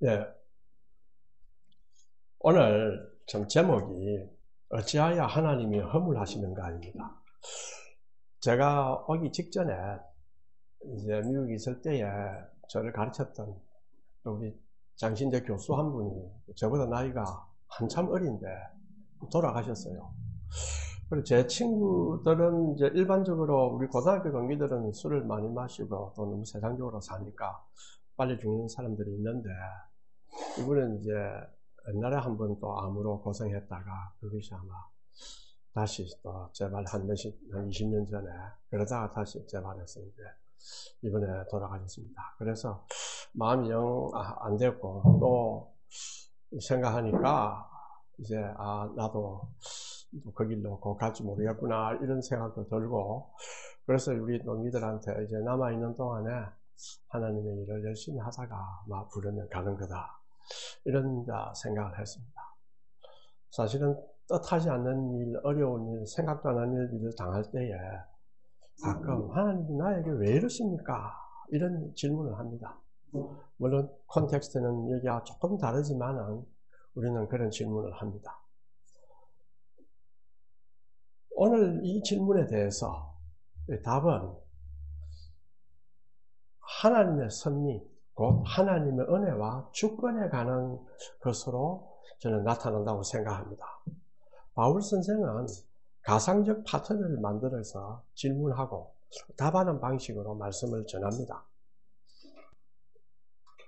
예, 오늘 좀 제목이 어찌하여 하나님이 허물하시는가입니다. 제가 오기 직전에 이제 미국에 있을 때에 저를 가르쳤던 우리 장신대 교수 한 분이 저보다 나이가 한참 어린데 돌아가셨어요. 그리고 제 친구들은 이제 일반적으로 우리 고등학교 동기들은 술을 많이 마시고 또 너무 세상적으로 사니까 빨리 죽는 사람들이 있는데 이분은 이제 옛날에 한 번 또 암으로 고생했다가 그것이 아마 다시 또 재발 한 20년 전에 그러다가 다시 재발했었는데 이번에 돌아가셨습니다. 그래서 마음이 영 안 됐고 또 생각하니까 이제 나도 그 길로 곧 갈지 모르겠구나 이런 생각도 들고 그래서 우리 동기들한테 이제 남아있는 동안에 하나님의 일을 열심히 하다가 막 부르면 가는 거다. 이런 생각을 했습니다. 사실은 뜻하지 않는 일, 어려운 일, 생각도 안 하는 일을 당할 때에 가끔 하나님이 나에게 왜 이러십니까? 이런 질문을 합니다. 물론 콘텍스트는 여기와 조금 다르지만 우리는 그런 질문을 합니다. 오늘 이 질문에 대해서 답은 하나님의 섭리, 곧 하나님의 은혜와 주권에 관한 것으로 저는 나타난다고 생각합니다. 바울 선생은 가상적 파트너를 만들어서 질문하고 답하는 방식으로 말씀을 전합니다.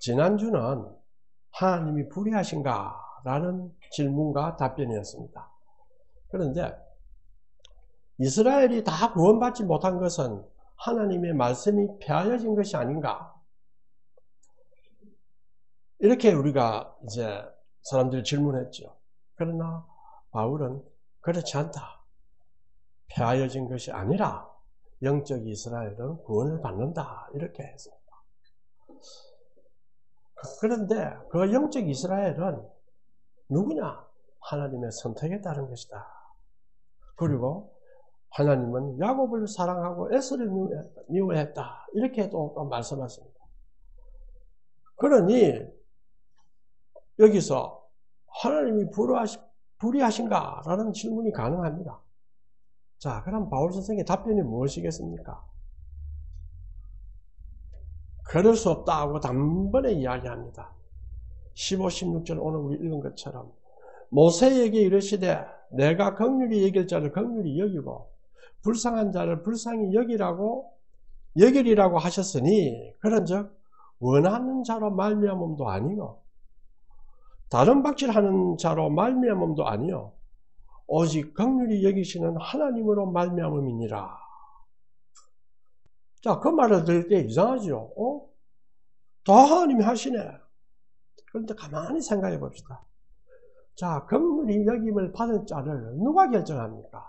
지난주는 하나님이 불의하신가? 라는 질문과 답변이었습니다. 그런데 이스라엘이 다 구원받지 못한 것은 하나님의 말씀이 폐하여진 것이 아닌가? 이렇게 우리가 이제 사람들이 질문했죠. 그러나 바울은 그렇지 않다. 폐하여진 것이 아니라 영적 이스라엘은 구원을 받는다. 이렇게 했습니다. 그런데 그 영적 이스라엘은 누구냐? 하나님의 선택에 따른 것이다. 그리고 하나님은 야곱을 사랑하고 에서를 미워했다. 이렇게 또 말씀하십니다. 그러니 여기서 하나님이 불의하신가? 라는 질문이 가능합니다. 자, 그럼 바울 선생의 답변이 무엇이겠습니까? 그럴 수 없다고 단번에 이야기합니다. 15, 16절 오늘 우리 읽은 것처럼 모세에게 이르시되 내가 긍휼히 여길 자를 긍휼히 여기고 불쌍한 자를 불쌍히 여기리라고 하셨으니 그런즉 원하는 자로 말미암음도 아니고 다른 박질하는 자로 말미암음도 아니요 오직 긍휼히 여기시는 하나님으로 말미암음이니라. 자, 그 말을 들을 때 이상하죠. 다 하나님이 하시네. 그런데 가만히 생각해 봅시다. 자, 긍휼히 여김을 받을 자를 누가 결정합니까?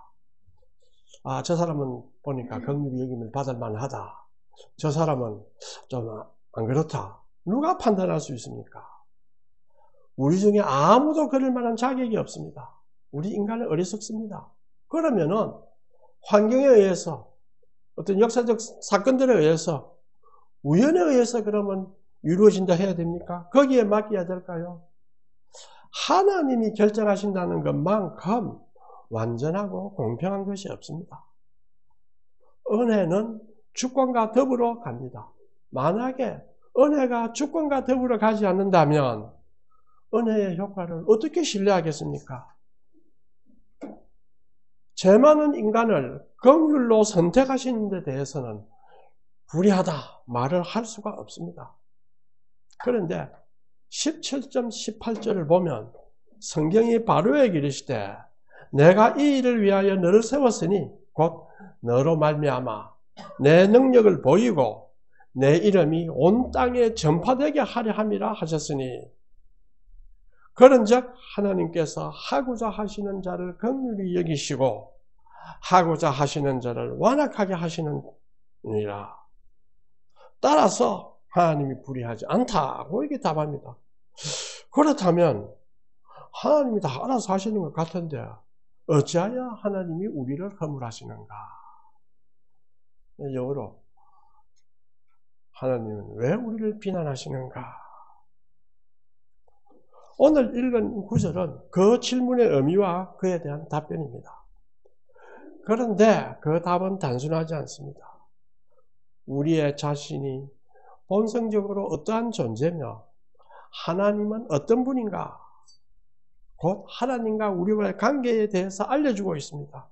저 사람은 보니까 긍휼히 여김을 받을 만하다. 저 사람은 좀 안 그렇다. 누가 판단할 수 있습니까? 우리 중에 아무도 그럴 만한 자격이 없습니다. 우리 인간은 어리석습니다. 그러면은 환경에 의해서 어떤 역사적 사건들에 의해서 우연에 의해서 그러면 이루어진다 해야 됩니까? 거기에 맡겨야 될까요? 하나님이 결정하신다는 것만큼 완전하고 공평한 것이 없습니다. 은혜는 주권과 더불어 갑니다. 만약에 은혜가 주권과 더불어 가지 않는다면 은혜의 효과를 어떻게 신뢰하겠습니까? 죄 많은 인간을 긍휼로 선택하시는 데 대해서는 불의하다 말을 할 수가 없습니다. 그런데 17점 18절을 보면 성경이 바로에게 이르시되 내가 이 일을 위하여 너를 세웠으니 곧 너로 말미암아 내 능력을 보이고 내 이름이 온 땅에 전파되게 하려 함이라 하셨으니 그런즉 하나님께서 하고자 하시는 자를 긍휼히 여기시고 하고자 하시는 자를 완악하게 하시느니라. 따라서 하나님이 불의하지 않다고 이렇게 답합니다. 그렇다면 하나님이 다 알아서 하시는 것 같은데 어찌하여 하나님이 우리를 허물하시는가? 영어로 하나님은 왜 우리를 비난하시는가? 오늘 읽은 구절은 그 질문의 의미와 그에 대한 답변입니다. 그런데 그 답은 단순하지 않습니다. 우리의 자신이 본성적으로 어떠한 존재며 하나님은 어떤 분인가, 곧 하나님과 우리와의 관계에 대해서 알려주고 있습니다.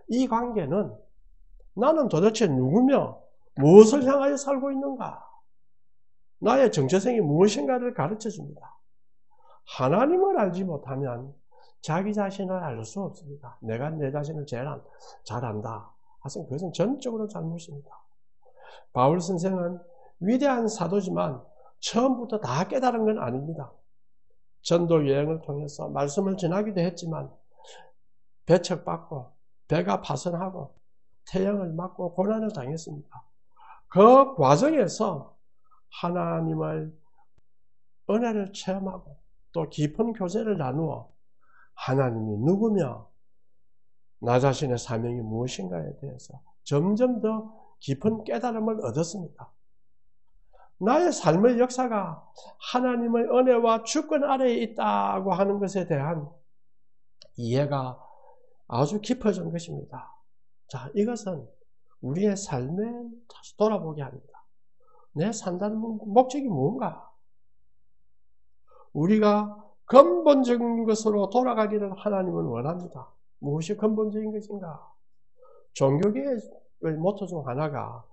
이 관계는 나는 도대체 누구며 무엇을 향하여 살고 있는가, 나의 정체성이 무엇인가를 가르쳐줍니다. 하나님을 알지 못하면 자기 자신을 알 수 없습니다. 내가 내 자신을 제일 잘 안다. 하여튼 그것은 전적으로 잘못입니다. 바울 선생은 위대한 사도지만 처음부터 다 깨달은 건 아닙니다. 전도 여행을 통해서 말씀을 전하기도 했지만 배척받고 배가 파선하고 태형을 맞고 고난을 당했습니다. 그 과정에서 하나님의 은혜를 체험하고 또 깊은 교제를 나누어 하나님이 누구며 나 자신의 사명이 무엇인가에 대해서 점점 더 깊은 깨달음을 얻었습니다. 나의 삶의 역사가 하나님의 은혜와 주권 아래에 있다고 하는 것에 대한 이해가 아주 깊어진 것입니다. 자, 이것은 우리의 삶에 다시 돌아보게 합니다. 내 산다는 목적이 뭔가? 우리가 근본적인 것으로 돌아가기를 하나님은 원합니다. 무엇이 근본적인 것인가? 종교계의 모토 중 하나가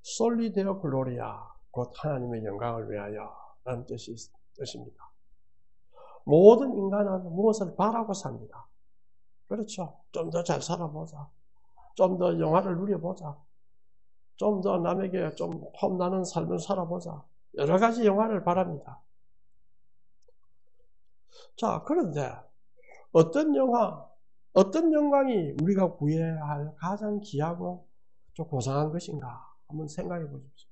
솔리 데오 글로리아, 곧 하나님의 영광을 위하여 라는 뜻입니다. 모든 인간은 무엇을 바라고 삽니다. 그렇죠. 좀 더 잘 살아보자. 좀 더 영화를 누려보자. 좀 더 남에게 좀 폼나는 삶을 살아보자. 여러 가지 영화를 바랍니다. 자, 그런데 어떤 영광이 우리가 구해야 할 가장 귀하고 좀 고상한 것인가? 한번 생각해 보십시오.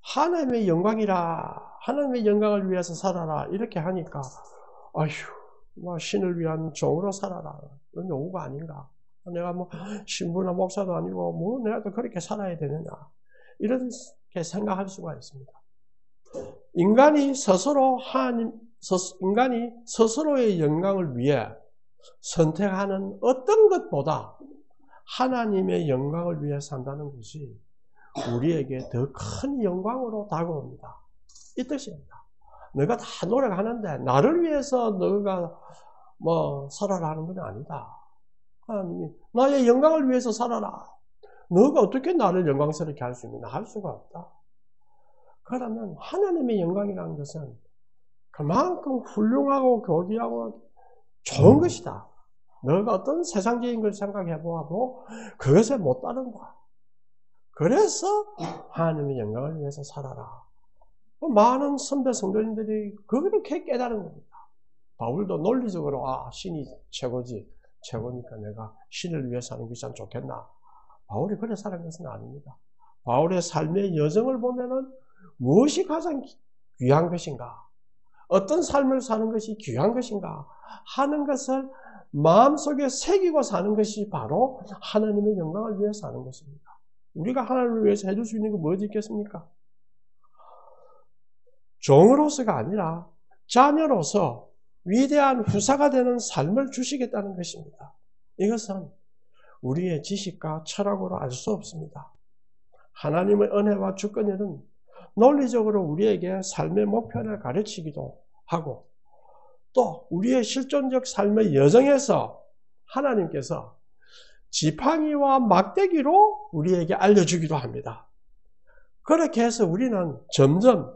하나님의 영광이라, 하나님의 영광을 위해서 살아라 이렇게 하니까 아휴, 신을 위한 종으로 살아라 이런 요구가 아닌가? 내가 신부나 목사도 아니고 내가 또 그렇게 살아야 되느냐 이렇게 생각할 수가 있습니다. 인간이 스스로의 영광을 위해 선택하는 어떤 것보다 하나님의 영광을 위해 산다는 것이 우리에게 더 큰 영광으로 다가옵니다. 이 뜻입니다. 너가 다 노력하는데 나를 위해서 너가 살아라 하는 건 아니다. 하나님이 나의 영광을 위해서 살아라. 너가 어떻게 나를 영광스럽게 할 수 있느냐? 할 수가 없다. 그러면 하나님의 영광이라는 것은 그만큼 훌륭하고 교귀하고 좋은 것이다. 너가 어떤 세상적인 걸 생각해 보아도 그것에 못 따른다. 그래서 하나님의 영광을 위해서 살아라. 많은 선배 성도님들이 그렇게 깨달은 겁니다. 바울도 논리적으로 신이 최고니까 내가 신을 위해 사는 것이 참 좋겠나. 바울이 그래 사는 것은 아닙니다. 바울의 삶의 여정을 보면은 무엇이 가장 귀한 것인가? 어떤 삶을 사는 것이 귀한 것인가? 하는 것을 마음속에 새기고 사는 것이 바로 하나님의 영광을 위해 사는 것입니다. 우리가 하나님을 위해서 해줄 수 있는 게 무엇이 있겠습니까? 종으로서가 아니라 자녀로서 위대한 후사가 되는 삶을 주시겠다는 것입니다. 이것은 우리의 지식과 철학으로 알 수 없습니다. 하나님의 은혜와 주권에는 논리적으로 우리에게 삶의 목표를 가르치기도 하고 또 우리의 실존적 삶의 여정에서 하나님께서 지팡이와 막대기로 우리에게 알려주기도 합니다. 그렇게 해서 우리는 점점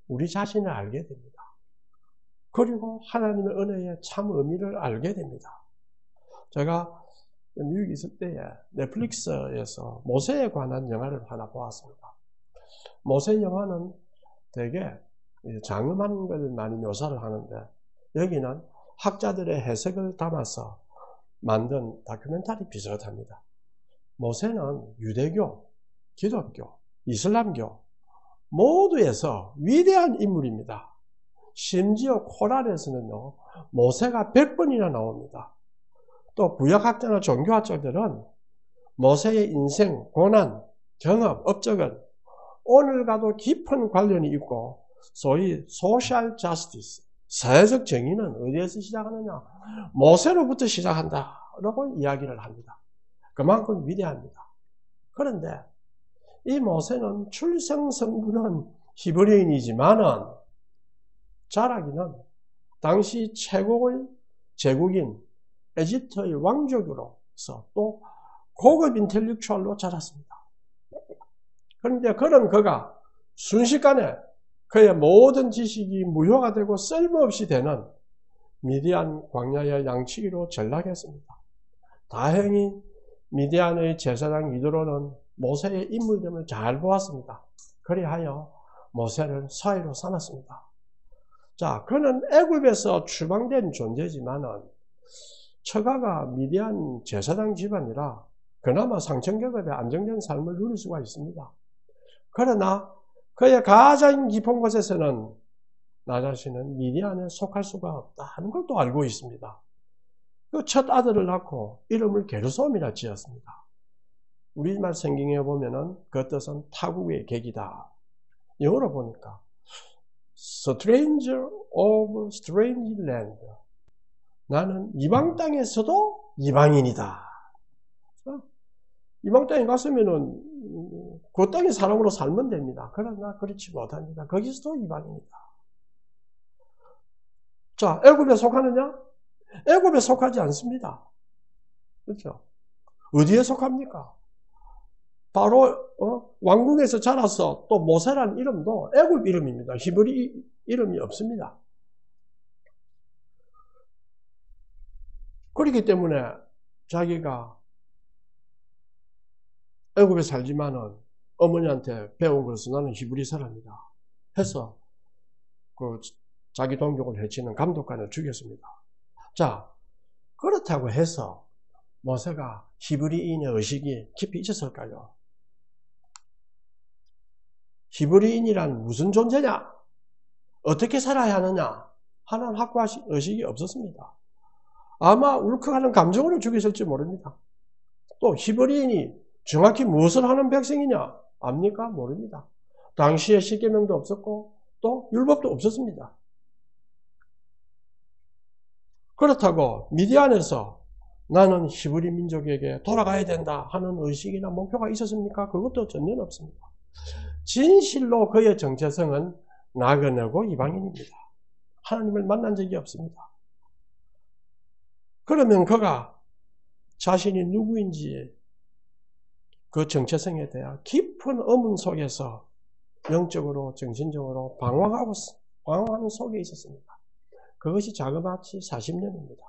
우리 자신을 알게 됩니다. 그리고 하나님의 은혜의 참 의미를 알게 됩니다. 제가 미국에 있을 때에 넷플릭스에서 모세에 관한 영화를 하나 보았습니다. 모세 영화는 되게 장엄한 걸 많이 묘사를 하는데 여기는 학자들의 해석을 담아서 만든 다큐멘터리 비슷합니다. 모세는 유대교, 기독교, 이슬람교 모두에서 위대한 인물입니다. 심지어 코란에서는요, 모세가 100번이나 나옵니다. 또 구약학자나 종교학자들은 모세의 인생, 고난, 경험, 업적을 오늘과도 깊은 관련이 있고 소위 소셜 저스티스, 사회적 정의는 어디에서 시작하느냐? 모세로부터 시작한다라고 이야기를 합니다. 그만큼 위대합니다. 그런데 이 모세는 출생 성분은 히브리인이지만은 자라기는 당시 최고의 제국인 에집트의 왕족으로서 또 고급 인텔렉추얼로 자랐습니다. 그런데 그런 그가 순식간에 그의 모든 지식이 무효가 되고 쓸모없이 되는 미디안 광야의 양치기로 전락했습니다. 다행히 미디안의 제사장 이드로는 모세의 인물됨을 잘 보았습니다. 그리하여 모세를 서의로 삼았습니다. 자, 그는 애굽에서 추방된 존재지만은 처가가 미디안 제사장 집안이라 그나마 상층계급의 안정된 삶을 누릴 수가 있습니다. 그러나 그의 가장 깊은 곳에서는 나 자신은 미디안에 속할 수가 없다는 것도 알고 있습니다. 그 첫 아들을 낳고 이름을 게르솜이라 지었습니다. 우리말 성경에 보면은 그 뜻은 타국의 객이다. 영어로 보니까 Stranger of Strange Land. 나는 이방 땅에서도 이방인이다. 이방 땅에 갔으면은 그 땅의 사람으로 살면 됩니다. 그러나 그렇지 못합니다. 거기서도 이방인이다. 자, 애굽에 속하느냐? 애굽에 속하지 않습니다. 그렇죠? 어디에 속합니까? 바로 왕궁에서 자라서 또 모세라는 이름도 애굽 이름입니다. 히브리 이름이 없습니다. 그렇기 때문에 자기가 애굽에 살지만은 어머니한테 배운 것은 나는 히브리 사람이다 해서 그 자기 동족을 해치는 감독관을 죽였습니다. 자, 그렇다고 해서 모세가 히브리인의 의식이 깊이 있었을까요? 히브리인이란 무슨 존재냐? 어떻게 살아야 하느냐? 하는 확고한 의식이 없었습니다. 아마 울컥하는 감정으로 죽였을지 모릅니다. 또 히브리인이 정확히 무엇을 하는 백성이냐? 압니까? 모릅니다. 당시에 십계명도 없었고 또 율법도 없었습니다. 그렇다고 미디안에서 나는 히브리 민족에게 돌아가야 된다 하는 의식이나 목표가 있었습니까? 그것도 전혀 없습니다. 진실로 그의 정체성은 나그네고 이방인입니다. 하나님을 만난 적이 없습니다. 그러면 그가 자신이 누구인지 그 정체성에 대한 깊은 의문 속에서 영적으로 정신적으로 방황하는 속에 있었습니다. 그것이 자그마치 40년입니다.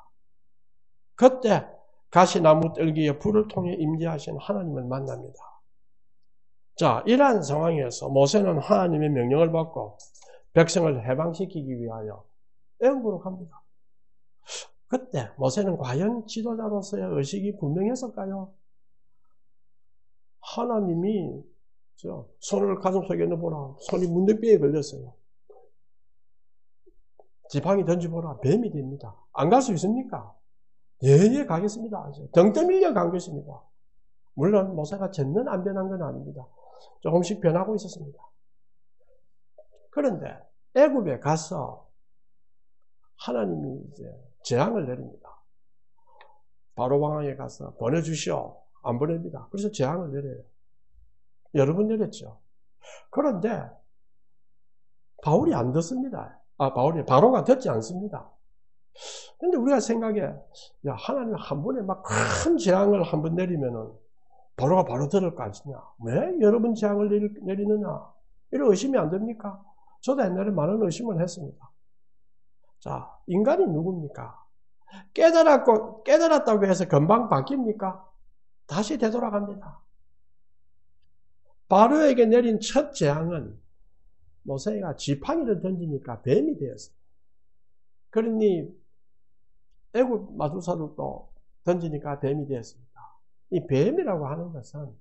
그때 가시나무 뜰기에 불을 통해 임재하신 하나님을 만납니다. 자, 이러한 상황에서 모세는 하나님의 명령을 받고 백성을 해방시키기 위하여 애굽으로 갑니다. 그때 모세는 과연 지도자로서의 의식이 분명했을까요? 하나님이 손을 가슴속에 넣어보라. 손이 문득뼈에 걸렸어요. 지팡이 던져보라. 뱀이 됩니다. 안 갈 수 있습니까? 예, 가겠습니다. 등 떠밀려 간 것입니다. 물론 모세가 전면 안 변한 건 아닙니다. 조금씩 변하고 있었습니다. 그런데 애굽에 가서 하나님이 이제 재앙을 내립니다. 바로 왕에게 가서 보내주시오. 안 보냅니다. 그래서 재앙을 내려요. 여러 번 내렸죠. 그런데 바울이 안 듣습니다. 바로가 듣지 않습니다. 근데 우리가 생각해, 야, 하나님 한 번에 막 큰 재앙을 한 번 내리면은 바로가 바로 들을 거 아니냐? 왜 여러 번 재앙을 내리느냐? 이런 의심이 안 됩니까? 저도 옛날에 많은 의심을 했습니다. 자, 인간이 누굽니까? 깨달았다고 해서 금방 바뀝니까? 다시 되돌아갑니다. 바로에게 내린 첫 재앙은 모세가 지팡이를 던지니까 뱀이 되었어요. 그러니 애굽 마술사들도 던지니까 뱀이 되었습니다. 이 뱀이라고 하는 것은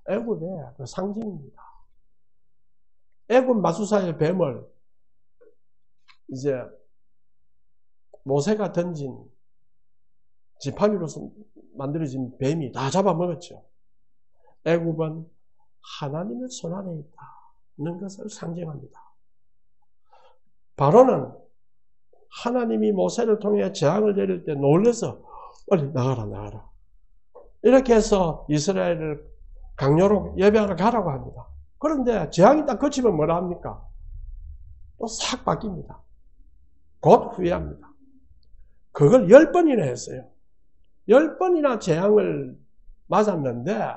애굽의 그 상징입니다. 애굽 마술사의 뱀을 이제 모세가 던진 지팡이로서 만들어진 뱀이 다 잡아먹었죠. 애굽은 하나님의 손 안에 있다. 받는 것을 상징합니다. 바로는 하나님이 모세를 통해 재앙을 내릴 때 놀라서 빨리 나가라. 이렇게 해서 이스라엘을 강요로 예배하러 가라고 합니다. 그런데 재앙이 딱 그치면 뭐라 합니까? 또 싹 바뀝니다. 곧 후회합니다. 그걸 10번이나 했어요. 10번이나 재앙을 맞았는데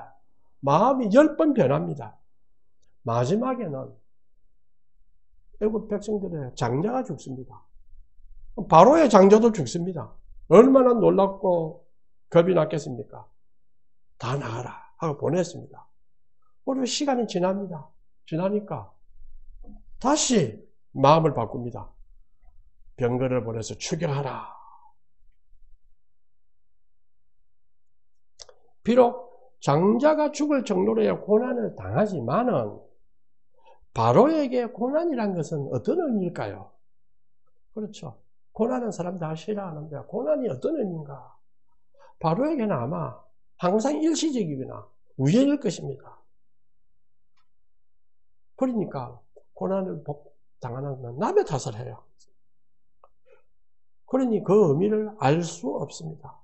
마음이 10번 변합니다. 마지막에는 애국 백성들의 장자가 죽습니다. 바로의 장자도 죽습니다. 얼마나 놀랍고 겁이 났겠습니까? 다 나가라 하고 보냈습니다. 그리고 시간이 지납니다. 지나니까 다시 마음을 바꿉니다. 병거를 보내서 추격하라. 비록 장자가 죽을 정도로의 고난을 당하지만은 바로에게 고난이란 것은 어떤 의미일까요? 그렇죠. 고난은 사람 다 싫어하는데 고난이 어떤 의미인가? 바로에게는 아마 항상 일시적이거나 우연일 것입니다. 그러니까 고난을 당하는 남의 탓을 해요. 그러니 그 의미를 알 수 없습니다.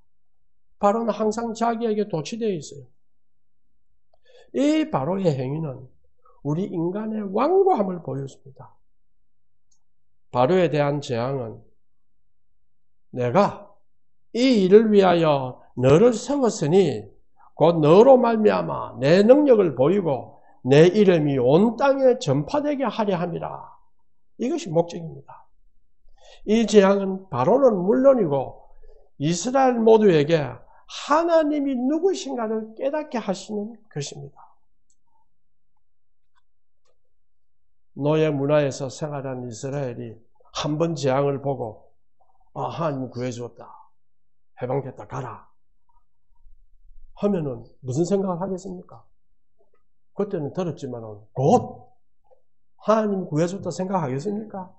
바로는 항상 자기에게 도취되어 있어요. 이 바로의 행위는 우리 인간의 완고함을 보여줍니다. 바로에 대한 재앙은 내가 이 일을 위하여 너를 세웠으니 곧 너로 말미암아 내 능력을 보이고 내 이름이 온 땅에 전파되게 하려 함이라. 이것이 목적입니다. 이 재앙은 바로는 물론이고 이스라엘 모두에게 하나님이 누구신가를 깨닫게 하시는 것입니다. 노예 문화에서 생활한 이스라엘이 한 번 재앙을 보고 하나님 구해주었다. 해방됐다. 가라. 하면은 무슨 생각을 하겠습니까? 그때는 들었지만은 곧 하나님 구해줬다 생각하겠습니까?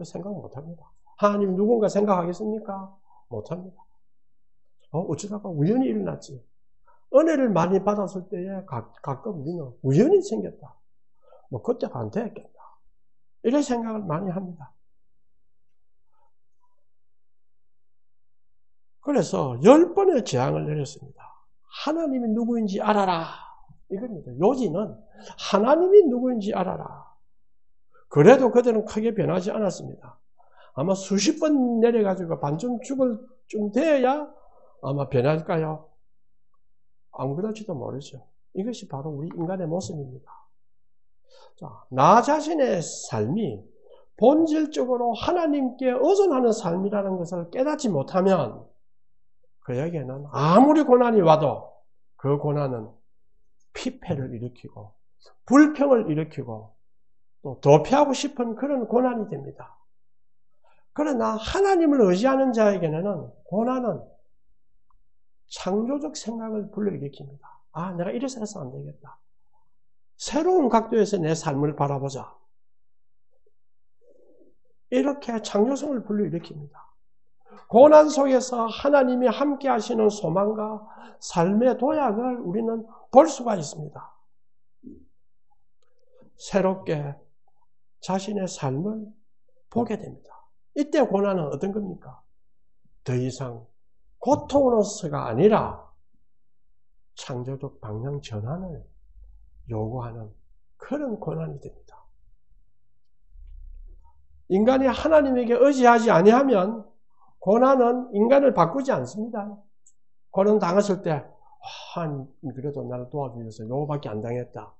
생각 못합니다. 하나님 누군가 생각하겠습니까? 못합니다. 어쩌다가 우연히 일어났지. 은혜를 많이 받았을 때에 가끔 우리는 우연히 생겼다. 그때가 안 되겠다. 이런 생각을 많이 합니다. 그래서 10번의 재앙을 내렸습니다. 하나님이 누구인지 알아라. 이겁니다. 요지는 하나님이 누구인지 알아라. 그래도 그들은 크게 변하지 않았습니다. 아마 수십 번 내려가지고 반쯤 죽을 좀 되어야 아마 변할까요? 안 그럴지도 모르죠. 이것이 바로 우리 인간의 모습입니다. 자, 나 자신의 삶이 본질적으로 하나님께 의존하는 삶이라는 것을 깨닫지 못하면 그에게는 아무리 고난이 와도 그 고난은 피폐를 일으키고 불평을 일으키고 또 도피하고 싶은 그런 고난이 됩니다. 그러나 하나님을 의지하는 자에게는 고난은 창조적 생각을 불러일으킵니다. 내가 이래서 해서 안 되겠다. 새로운 각도에서 내 삶을 바라보자. 이렇게 창조성을 불러일으킵니다. 고난 속에서 하나님이 함께 하시는 소망과 삶의 도약을 우리는 볼 수가 있습니다. 새롭게 자신의 삶을 보게 됩니다. 이때 고난은 어떤 겁니까? 더 이상 고통으로서가 아니라 창조적 방향 전환을 요구하는 그런 고난이 됩니다. 인간이 하나님에게 의지하지 아니하면 고난은 인간을 바꾸지 않습니다. 고난 당했을 때 그래도 나를 도와주셔서 요거밖에 안 당했다.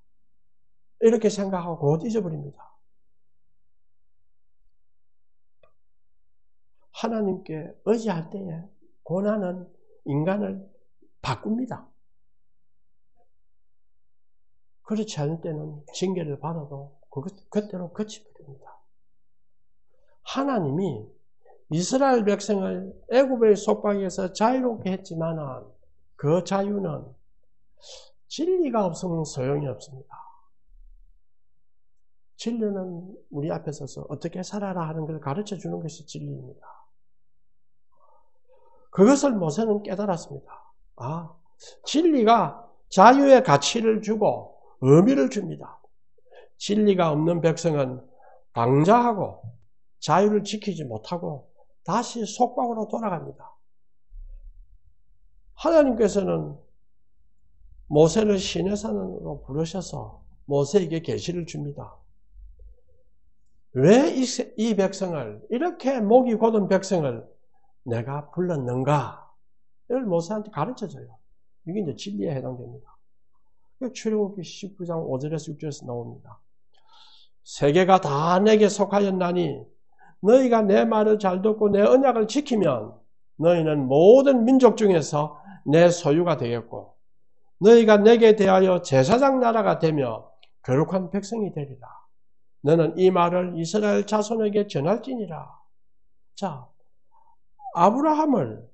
이렇게 생각하고 곧 잊어버립니다. 하나님께 의지할 때에 고난은 인간을 바꿉니다. 그렇지 않을 때는 징계를 받아도 그때로 그치버립니다. 하나님이 이스라엘 백성을 애굽의 속박에서 자유롭게 했지만 그 자유는 진리가 없으면 소용이 없습니다. 진리는 우리 앞에 서서 어떻게 살아라 하는 걸 가르쳐 주는 것이 진리입니다. 그것을 모세는 깨달았습니다. 진리가 자유의 가치를 주고 의미를 줍니다. 진리가 없는 백성은 방자하고 자유를 지키지 못하고 다시 속박으로 돌아갑니다. 하나님께서는 모세를 시내산으로 부르셔서 모세에게 계시를 줍니다. 왜 이 백성을, 이렇게 목이 곧은 백성을 내가 불렀는가? 이걸 모세한테 가르쳐줘요. 이게 이제 진리에 해당됩니다. 출애굽기 19장 5절에서 6절에서 나옵니다. 세계가 다 내게 속하였나니 너희가 내 말을 잘 듣고 내 언약을 지키면 너희는 모든 민족 중에서 내 소유가 되겠고 너희가 내게 대하여 제사장 나라가 되며 거룩한 백성이 되리라. 너는 이 말을 이스라엘 자손에게 전할지니라. 자, 아브라함을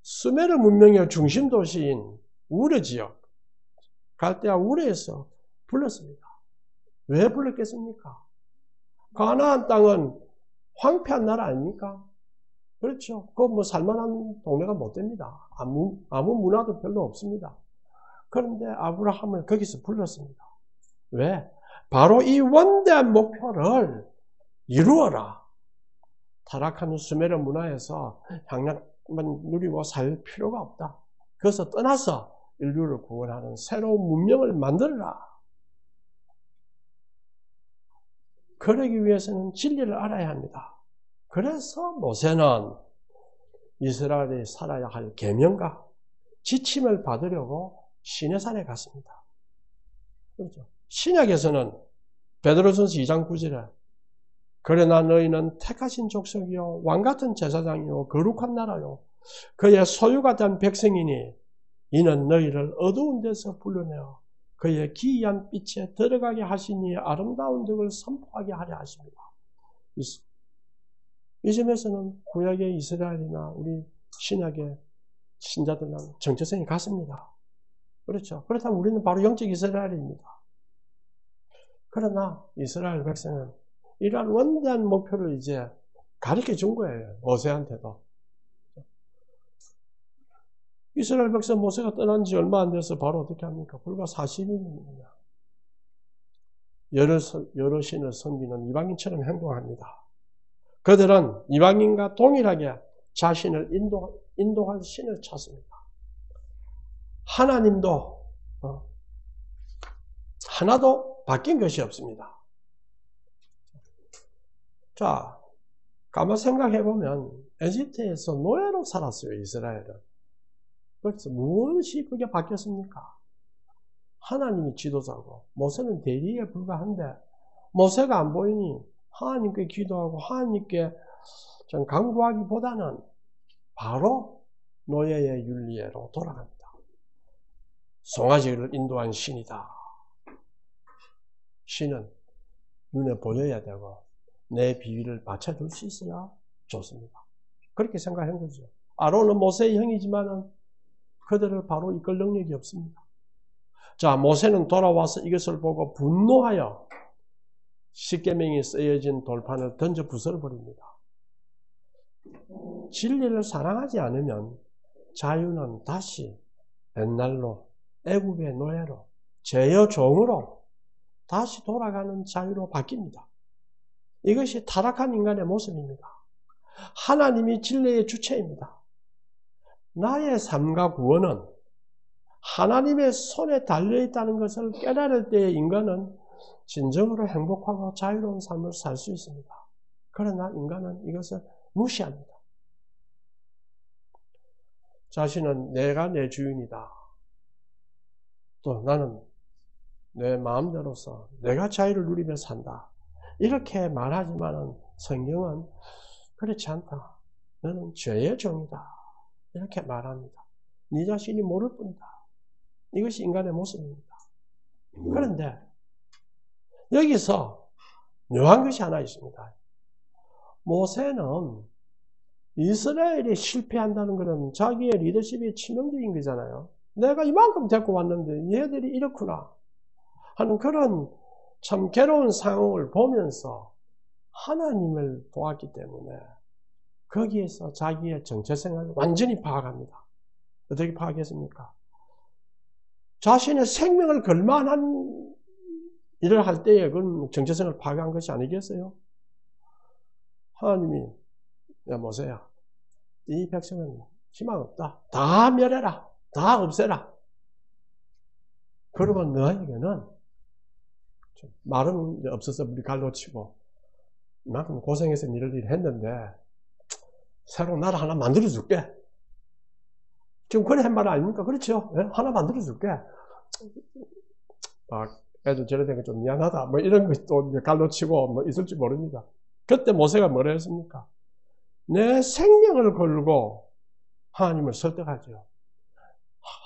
수메르 문명의 중심 도시인 우르 지역, 갈대아 우르에서 불렀습니다. 왜 불렀겠습니까? 가나안 땅은 황폐한 나라 아닙니까? 그렇죠. 그거 뭐 살만한 동네가 못 됩니다. 아무 문화도 별로 없습니다. 그런데 아브라함을 거기서 불렀습니다. 왜? 바로 이 원대한 목표를 이루어라. 타락하는 수메르 문화에서 향락만 누리고 살 필요가 없다. 그래서 떠나서 인류를 구원하는 새로운 문명을 만들어라. 그러기 위해서는 진리를 알아야 합니다. 그래서 모세는 이스라엘이 살아야 할 계명과 지침을 받으려고 시내산에 갔습니다. 그렇죠. 신약에서는 베드로전서 2장 9절에 그러나 너희는 택하신 족속이요 왕같은 제사장이요 거룩한 나라요 그의 소유가 된 백성이니 이는 너희를 어두운 데서 불러내어 그의 기이한 빛에 들어가게 하시니 아름다운 덕을 선포하게 하려 하십니다. 이 점에서는 구약의 이스라엘이나 우리 신약의 신자들은 정체성이 같습니다. 그렇죠. 그렇다면 우리는 바로 영적 이스라엘입니다. 그러나 이스라엘 백성은 이러한 원대한 목표를 이제 가르쳐 준 거예요. 모세한테도. 이스라엘 백성 모세가 떠난 지 얼마 안 돼서 바로 어떻게 합니까? 불과 40일입니다. 여러 신을 섬기는 이방인처럼 행동합니다. 그들은 이방인과 동일하게 자신을 인도할 신을 찾습니다. 하나님도 하나도 바뀐 것이 없습니다. 자, 가만 생각해보면 에집트에서 노예로 살았어요. 이스라엘은. 그래서 무엇이 그게 바뀌었습니까? 하나님이 지도자고 모세는 대리에 불과한데 모세가 안 보이니 하나님께 기도하고 하나님께 좀 간구하기보다는 바로 노예의 윤리로 돌아갑니다. 송아지를 인도한 신이다. 신은 눈에 보여야 되고 내 비위를 받쳐줄 수 있어야 좋습니다. 그렇게 생각한 거죠. 아론은 모세의 형이지만은 그들을 바로 이끌 능력이 없습니다. 자, 모세는 돌아와서 이것을 보고 분노하여 십계명이 쓰여진 돌판을 던져 부숴버립니다. 진리를 사랑하지 않으면 자유는 다시 옛날로 애굽의 노예로 죄의 종으로 다시 돌아가는 자유로 바뀝니다. 이것이 타락한 인간의 모습입니다. 하나님이 진리의 주체입니다. 나의 삶과 구원은 하나님의 손에 달려있다는 것을 깨달을 때의 인간은 진정으로 행복하고 자유로운 삶을 살 수 있습니다. 그러나 인간은 이것을 무시합니다. 자신은 내가 내 주인이다. 또 나는 내 마음대로서 내가 자유를 누리며 산다. 이렇게 말하지만은 성경은 그렇지 않다. 너는 죄의 종이다. 이렇게 말합니다. 네 자신이 모를 뿐이다. 이것이 인간의 모습입니다. 그런데 여기서 묘한 것이 하나 있습니다. 모세는 이스라엘이 실패한다는 것은 자기의 리더십이 치명적인 거잖아요. 내가 이만큼 데리고 왔는데 얘들이 이렇구나 하는 그런 참 괴로운 상황을 보면서 하나님을 보았기 때문에 거기에서 자기의 정체성을 완전히 파악합니다. 어떻게 파악했습니까? 자신의 생명을 걸 만한 일을 할 때에 그건 정체성을 파괴한 것이 아니겠어요? 하나님이, 야, 모세야, 이 백성은 희망 없다. 다 멸해라. 다 없애라. 그러면 너에게는 말은 없어서 우리 갈로 치고 이만큼 고생해서 일을 했는데 새로운 나라 하나 만들어줄게. 지금 그래 한 말 아닙니까? 그렇죠? 네? 하나 만들어줄게. 애들 저래 된 거 좀 미안하다. 뭐 이런 것도 갈로 치고 뭐 있을지 모릅니다. 그때 모세가 뭐라 했습니까? 내 생명을 걸고 하나님을 설득하죠.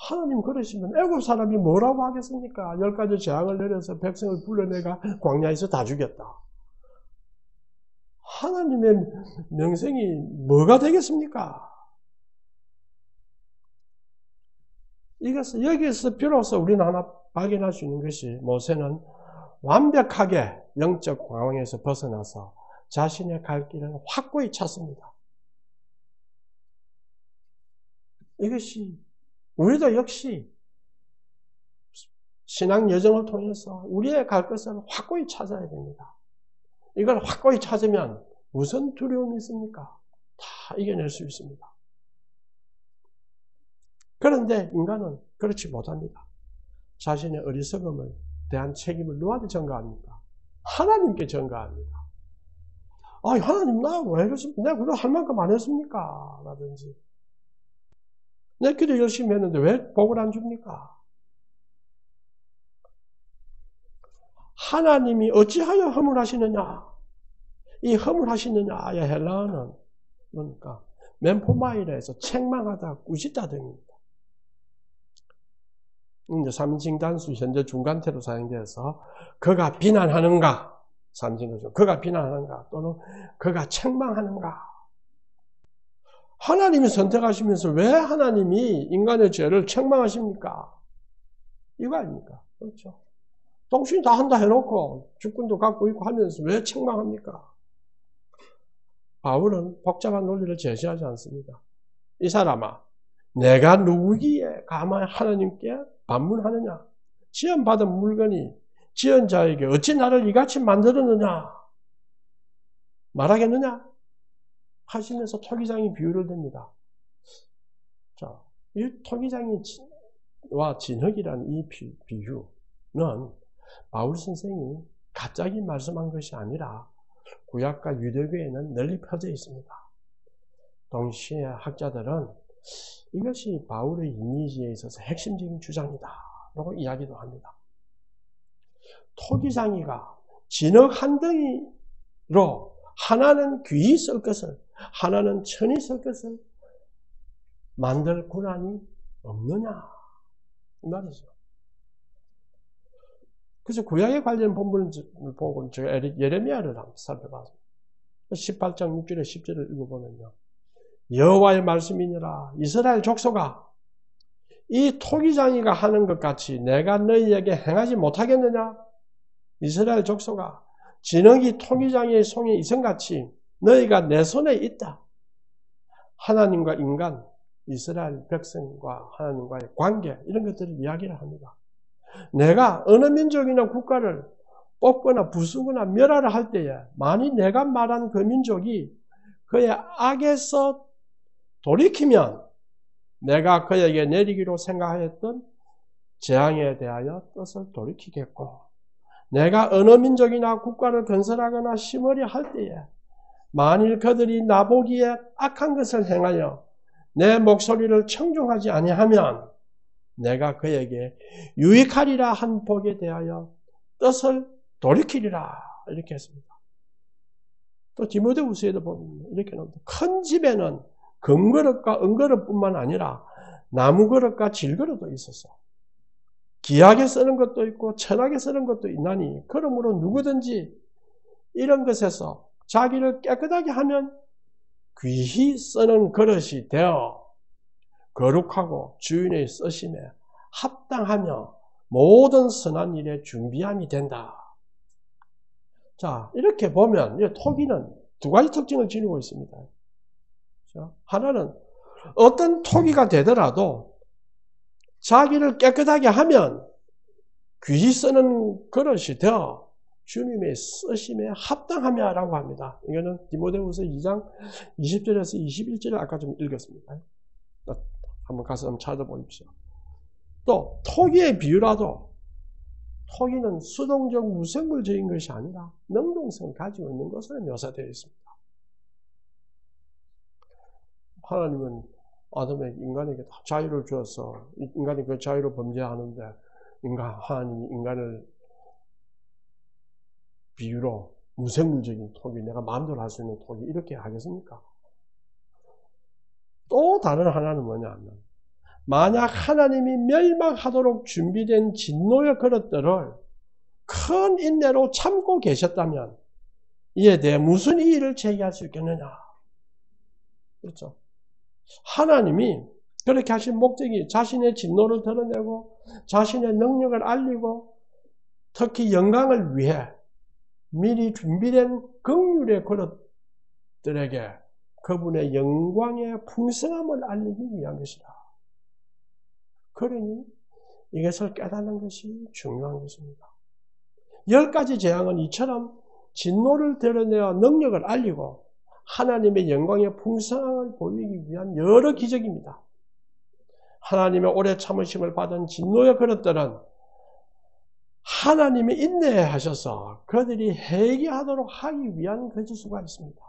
하나님 그러시면 애굽 사람이 뭐라고 하겠습니까? 10가지 재앙을 내려서 백성을 불러내가 광야에서 다 죽였다. 하나님의 명성이 뭐가 되겠습니까? 이것을 여기서 비로소 우리는 하나 발견할 수 있는 것이 모세는 완벽하게 영적 광황에서 벗어나서 자신의 갈 길을 확고히 찾습니다. 이것이 우리도 역시 신앙 여정을 통해서 우리의 갈 것을 확고히 찾아야 됩니다. 이걸 확고히 찾으면 무슨 두려움이 있습니까? 다 이겨낼 수 있습니다. 그런데 인간은 그렇지 못합니다. 자신의 어리석음을 대한 책임을 누구한테 전가합니까? 하나님께 전가합니다. 하나님 나 왜 그러십니까? 내가 그거 할 만큼 안 했습니까? 라든지 내 기도 열심히 했는데 왜 복을 안 줍니까? 하나님이 어찌하여 허물하시느냐? 이 허물하시느냐의 헬라어는 뭡니까? 멘포마이라에서 책망하다, 꾸짖다 등입니다. 이제 3인칭 단수 현재 중간태로 사용되어서 그가 비난하는가? 3인칭 그가 비난하는가? 또는 그가 책망하는가? 하나님이 선택하시면서 왜 하나님이 인간의 죄를 책망하십니까? 이거 아닙니까? 그렇죠. 당신이 다 한다 해놓고 주권도 갖고 있고 하면서 왜 책망합니까? 바울은 복잡한 논리를 제시하지 않습니다. 이 사람아, 내가 누구기에 가만히 하나님께 반문하느냐? 지연받은 물건이 지은 자에게 어찌 나를 이같이 만들었느냐? 말하겠느냐? 하시면서 토기장이 비유를 듭니다. 자, 이 토기장이와 진흙이라는 이 비유는 바울 선생이 갑자기 말씀한 것이 아니라 구약과 유대교에는 널리 펴져 있습니다. 동시에 학자들은 이것이 바울의 이미지에 있어서 핵심적인 주장이다 라고 이야기도 합니다. 토기장이가 진흙 한 덩이로 하나는 귀히 쓸 것을 하나는 천히 쓸 것을 만들 고난이 없느냐 이 말이죠. 그래서 구약에 관련 본문을 보고 제가 예레미야를 한번 살펴봤습니다. 18장 6절에 10절을 읽어보면요. 여호와의 말씀이니라 이스라엘 족속아 이 토기장이가 하는 것 같이 내가 너희에게 행하지 못하겠느냐? 이스라엘 족속아 진흙이 토기장이의 손에 있음같이 너희가 내 손에 있다. 하나님과 인간, 이스라엘 백성과 하나님과의 관계 이런 것들을 이야기를 합니다. 내가 어느 민족이나 국가를 뽑거나 부수거나 멸하라 할 때에 만일 내가 말한 그 민족이 그의 악에서 돌이키면 내가 그에게 내리기로 생각하였던 재앙에 대하여 뜻을 돌이키겠고 내가 어느 민족이나 국가를 건설하거나 심으려 할 때에 만일 그들이 나보기에 악한 것을 행하여 내 목소리를 청중하지 아니하면 내가 그에게 유익하리라 한 복에 대하여 뜻을 돌이키리라 이렇게 했습니다. 또 디모데후서에도 보면 이렇게 나옵니다. 큰 집에는 금그릇과 은그릇뿐만 아니라 나무그릇과 질그릇도 있었어. 귀하게 쓰는 것도 있고 천하게 쓰는 것도 있나니 그러므로 누구든지 이런 것에서 자기를 깨끗하게 하면 귀히 쓰는 그릇이 되어 거룩하고 주인의 쓰심에 합당하며 모든 선한 일에 준비함이 된다. 자, 이렇게 보면 토기는 두 가지 특징을 지니고 있습니다. 하나는 어떤 토기가 되더라도 자기를 깨끗하게 하면 귀히 쓰는 그릇이 되어 주님의 쓰심에 합당하며라고 합니다. 이거는 디모데후서 2장 20절에서 21절을 아까 좀 읽었습니다. 한번 가서 한번 찾아보십시오. 또 토기의 비유라도 토기는 수동적 무생물적인 것이 아니라 능동성을 가지고 있는 것으로 묘사되어 있습니다. 하나님은 아담에게 인간에게 다 자유를 주어서 인간이 그 자유로 범죄하는데 하나님이 인간을 비유로 무생물적인 토기, 내가 마음대로 할 수 있는 토기 이렇게 하겠습니까? 또 다른 하나는 뭐냐면 만약 하나님이 멸망하도록 준비된 진노의 그릇들을 큰 인내로 참고 계셨다면 이에 대해 무슨 이의를 제기할 수 있겠느냐? 그렇죠? 하나님이 그렇게 하신 목적이 자신의 진노를 드러내고 자신의 능력을 알리고 특히 영광을 위해 미리 준비된 긍휼의 그릇들에게 그분의 영광의 풍성함을 알리기 위한 것이다. 그러니 이것을 깨닫는 것이 중요한 것입니다. 10가지 재앙은 이처럼 진노를 드러내어 능력을 알리고 하나님의 영광의 풍성함을 보이기 위한 여러 기적입니다. 하나님의 오래 참으심을 받은 진노의 그릇들은 하나님이 인내하셔서 그들이 회개하도록 하기 위한 거짓수가 있습니다.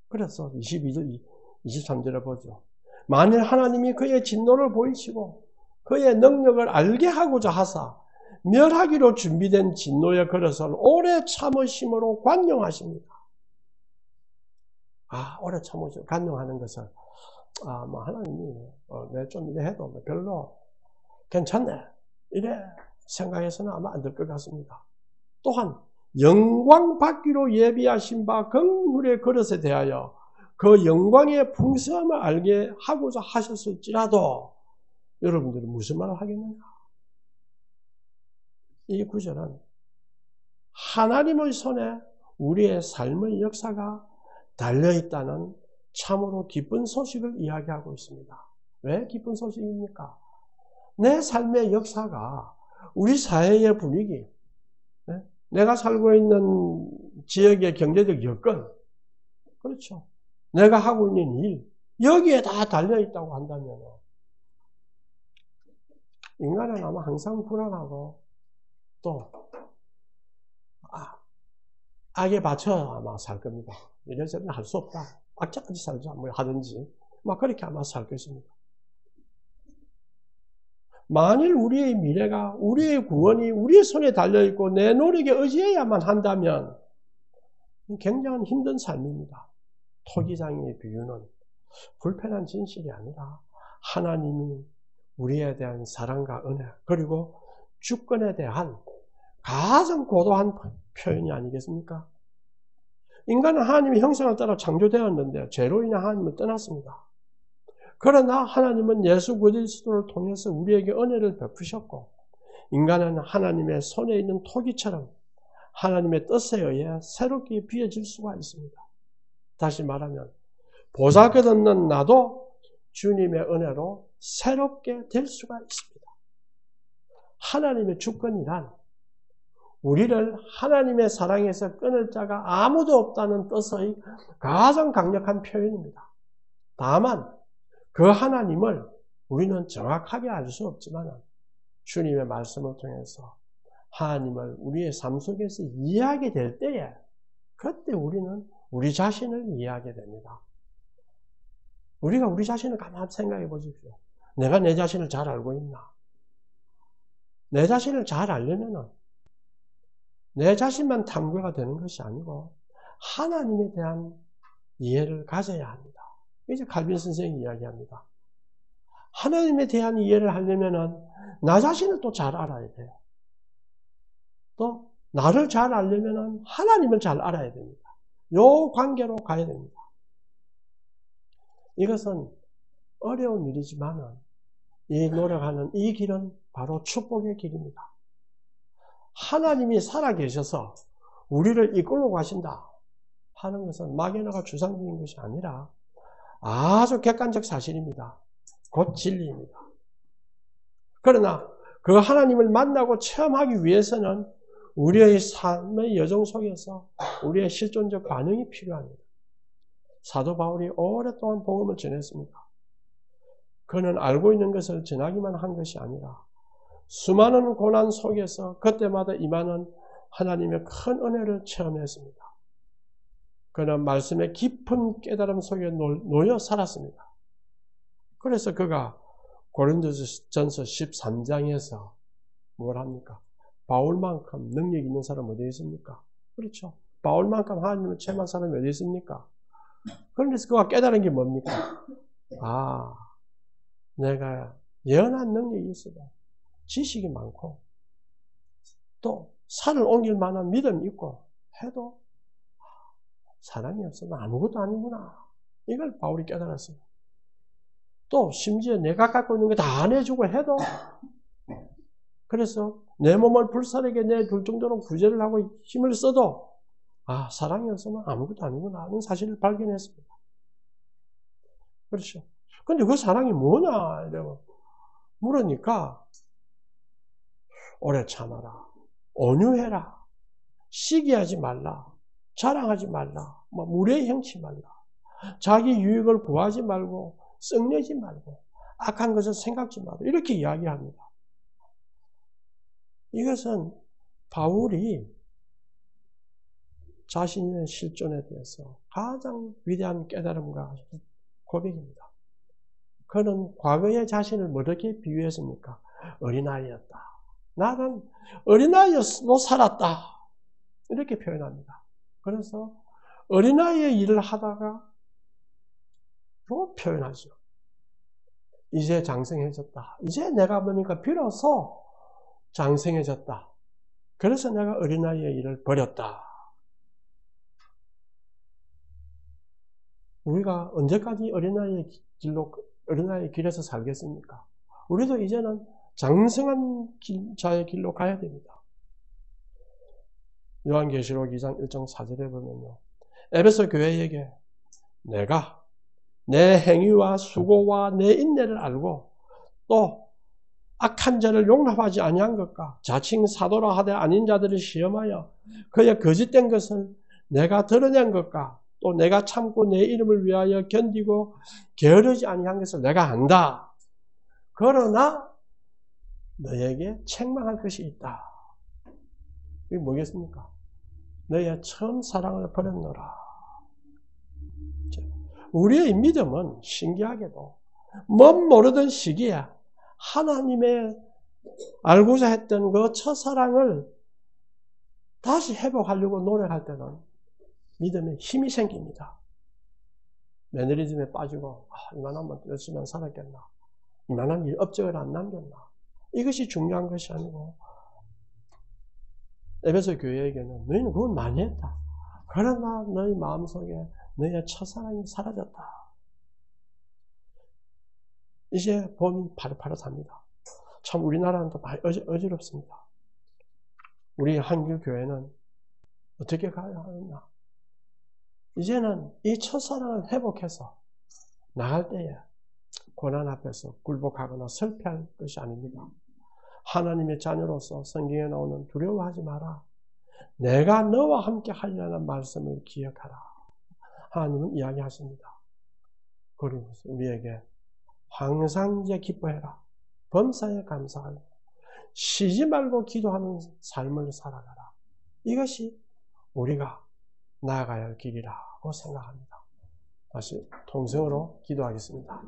그래서 22절, 23절에 보죠. 만일 하나님이 그의 진노를 보이시고 그의 능력을 알게 하고자 하사 멸하기로 준비된 진노의 그릇을 오래 참으심으로 관용하십니다. 오래 참으시고 관용하는 것을 하나님이 내가 좀 이래 해도 별로 괜찮네 이래 생각해서는 아마 안 될 것 같습니다. 또한 영광 받기로 예비하신 바 긍휼의 그릇에 대하여 그 영광의 풍성함을 알게 하고자 하셨을지라도 여러분들은 무슨 말을 하겠느냐? 이 구절은 하나님의 손에 우리의 삶의 역사가 달려있다는 참으로 기쁜 소식을 이야기하고 있습니다. 왜 기쁜 소식입니까? 내 삶의 역사가 우리 사회의 분위기, 내가 살고 있는 지역의 경제적 여건, 그렇죠. 내가 하고 있는 일, 여기에 다 달려있다고 한다면 인간은 아마 항상 불안하고 또 악에 받쳐 아마 살 겁니다. 이래서는 할 수 없다. 악자까지 살자 뭐 하든지 그렇게 아마 살 것입니다. 만일 우리의 미래가 우리의 구원이 우리의 손에 달려있고 내 노력에 의지해야만 한다면 굉장히 힘든 삶입니다. 토기장의 비유는 불편한 진실이 아니라 하나님이 우리에 대한 사랑과 은혜 그리고 주권에 대한 가장 고도한 표현이 아니겠습니까? 인간은 하나님의 형상을 따라 창조되었는데 죄로 인해 하나님을 떠났습니다. 그러나 하나님은 예수 그리스도를 통해서 우리에게 은혜를 베푸셨고 인간은 하나님의 손에 있는 토기처럼 하나님의 뜻에 의해 새롭게 빚어질 수가 있습니다. 다시 말하면 보잘것없는 나도 주님의 은혜로 새롭게 될 수가 있습니다. 하나님의 주권이란 우리를 하나님의 사랑에서 끊을 자가 아무도 없다는 뜻의 가장 강력한 표현입니다. 다만 그 하나님을 우리는 정확하게 알 수 없지만 주님의 말씀을 통해서 하나님을 우리의 삶 속에서 이해하게 될 때에 그때 우리는 우리 자신을 이해하게 됩니다. 우리가 우리 자신을 가만히 생각해 보십시오. 내가 내 자신을 잘 알고 있나? 내 자신을 잘 알려면 내 자신만 탐구가 되는 것이 아니고 하나님에 대한 이해를 가져야 합니다. 이제 칼빈 선생이 이야기합니다. 하나님에 대한 이해를 하려면 나 자신을 또 잘 알아야 돼요. 또 나를 잘 알려면 하나님을 잘 알아야 됩니다. 요 관계로 가야 됩니다. 이것은 어려운 일이지만 이 노력하는 이 길은 바로 축복의 길입니다. 하나님이 살아계셔서 우리를 이끌고 가신다 하는 것은 막연하고 추상적인 것이 아니라 아주 객관적 사실입니다. 곧 진리입니다. 그러나 그 하나님을 만나고 체험하기 위해서는 우리의 삶의 여정 속에서 우리의 실존적 반응이 필요합니다. 사도 바울이 오랫동안 복음을 전했습니다. 그는 알고 있는 것을 전하기만 한 것이 아니라 수많은 고난 속에서 그때마다 임하는 하나님의 큰 은혜를 체험했습니다. 그는 말씀의 깊은 깨달음 속에 놓여 살았습니다. 그래서 그가 고린도전서 13장에서 뭘 합니까? 바울만큼 능력 있는 사람 어디 있습니까? 그렇죠. 바울만큼 하나님을 체험한 사람이 어디 있습니까? 그런데서 그가 깨달은 게 뭡니까? 아, 내가 예언한 능력이 있어도 지식이 많고 또 산을 옮길 만한 믿음이 있고 해도 사람이 없어도 아무것도 아니구나. 이걸 바울이 깨달았어요. 또 심지어 내가 갖고 있는 거 다 안 해주고 해도 그래서 내 몸을 불사르게 내둘 정도로 구제를 하고 힘을 써도 사랑이 없으면 아무것도 아니구나 하는 사실을 발견했습니다. 그렇죠. 근데 그 사랑이 뭐냐 이러고 물으니까 오래 참아라, 온유해라, 시기하지 말라, 자랑하지 말라, 무례히 행치 말라, 자기 유익을 구하지 말고 썩내지 말고 악한 것을 생각지 말고 이렇게 이야기합니다. 이것은 바울이 자신의 실존에 대해서 가장 위대한 깨달음과 고백입니다. 그는 과거의 자신을 어떻게 비유했습니까? 어린아이였다. 나는 어린아이로 살았다. 이렇게 표현합니다. 그래서 어린아이의 일을 하다가 또 표현하죠. 이제 장성해졌다. 이제 내가 보니까 비로소 장성해졌다. 그래서 내가 어린아이의 일을 버렸다. 우리가 언제까지 어린아이의 길에서 살겠습니까? 우리도 이제는 장성한 자의 길로 가야 됩니다. 요한계시록 2장 1장 4절에 보면요. 에베소 교회에게 내가 내 행위와 수고와 내 인내를 알고 또 악한 자를 용납하지 아니한 것과 자칭 사도라 하되 아닌 자들을 시험하여 그의 거짓된 것을 내가 드러낸 것과 또 내가 참고 내 이름을 위하여 견디고 게으르지 아니한 것을 내가 안다. 그러나 너에게 책망할 것이 있다. 이게 뭐겠습니까? 너의 처음 사랑을 버렸노라. 우리의 믿음은 신기하게도 뭔 모르던 시기에 하나님의 알고자 했던 그 첫사랑을 다시 회복하려고 노력할 때는 믿음에 힘이 생깁니다. 매너리즘에 빠지고 이만하면 열심히 살았겠나, 이만한 일 업적을 안 남겼나, 이것이 중요한 것이 아니고 에베소 교회에게는 너희는 그건 많이 했다. 그러나 너희 마음속에 너희의 첫사랑이 사라졌다. 이제 봄이 파릇파릇합니다. 참 우리나라는 또 많이 어지럽습니다. 우리 한국교회는 어떻게 가야 하느냐. 이제는 이 첫사랑을 회복해서 나갈 때에 고난 앞에서 굴복하거나 설패할 것이 아닙니다. 하나님의 자녀로서 성경에 나오는 두려워하지 마라. 내가 너와 함께 하려는 말씀을 기억하라. 하나님은 이야기하십니다. 그리고 우리에게 항상 이제 기뻐해라. 범사에 감사하라. 쉬지 말고 기도하는 삶을 살아가라. 이것이 우리가 나아가야 할 길이라고 생각합니다. 다시 통성으로 기도하겠습니다.